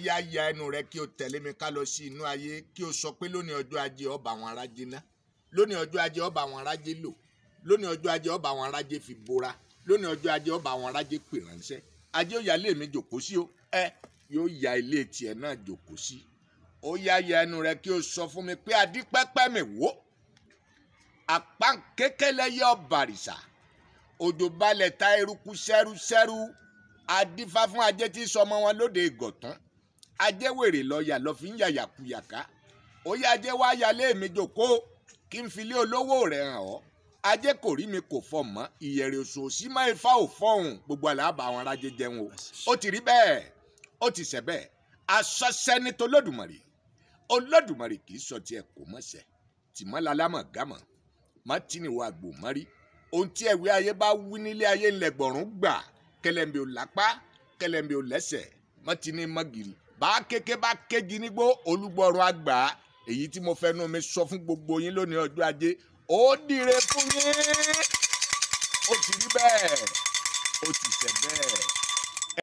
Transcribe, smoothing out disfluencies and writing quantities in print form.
yá ya ẹnu rẹ kí o tẹ̀lé mi ká lọ sí inú ayé kí o sọ pé lónìí ọjọ́ ajé ọba àwọn arájé ná, lónìí ọjọ́ ajé ọba àwọn arájé lò, lónìí ọjọ́ ajé ọba àwọn arájé fi bora, lónìí ọjọ́ ajé ọba àwọn arájé pè ránṣẹ́. Ajé ó yá ilé mi jòkó sí o, yóò ya ilé tiẹ̀ náà jòkó sí. Ó yá ya ẹnu rẹ kí o sọ fún mi pé adípẹ́pẹ́ mi wò, àpá kékèlẹ́yẹ ọ̀bàrìṣà, òjò balẹ̀ ta eruku sẹ́rúsẹ́rú, adífá fún ajé tí sọmọ wọn lóde ìgọ̀tún, ajé wèrè lọ́ọ̀yà lọ́ fi ń yàyàkuyàká. Ó yá ajé wá yálé mi jòkó kí n fi lé olówó rẹ̀ hàn ọ́. Ajé kò rí mi kò fọ mọ́, ìyẹ̀rẹ̀ òṣòṣì máa ifá ò fọ́hùn, gbogbo àlàbà àwọn arájé jẹun o. Ó ti rí bẹ́ẹ̀, ó ti ṣẹ bẹ́ẹ̀. Asọ́sẹ́ ní tolódùmarè, olódùmarè kì í sọ tiẹ̀ kò mọ̀ ṣẹ, tìmọ́lá lámọ̀ gámọ̀, má tí ni wàá gbò mọ́rí. Ohun tí ẹ̀wé ayé bá wí nílé ayé ńlẹ̀ gbọ̀rún gbà, kẹlẹ́mbẹ̀ ò lápá, kẹlẹ́mbẹ̀ ò lẹ́sẹ̀, má tí ni mọ́gìrì. Bá kéké bá kéji nígbó, olúgbọ̀rún àgbà. Èyí tí mo fẹnu mi sọ fún gbogbo yín lónìí ọjọ́ ajé, ó dire fún yín. Ó ti rí bẹ́ẹ̀, ó ti ṣẹ bẹ́ẹ̀.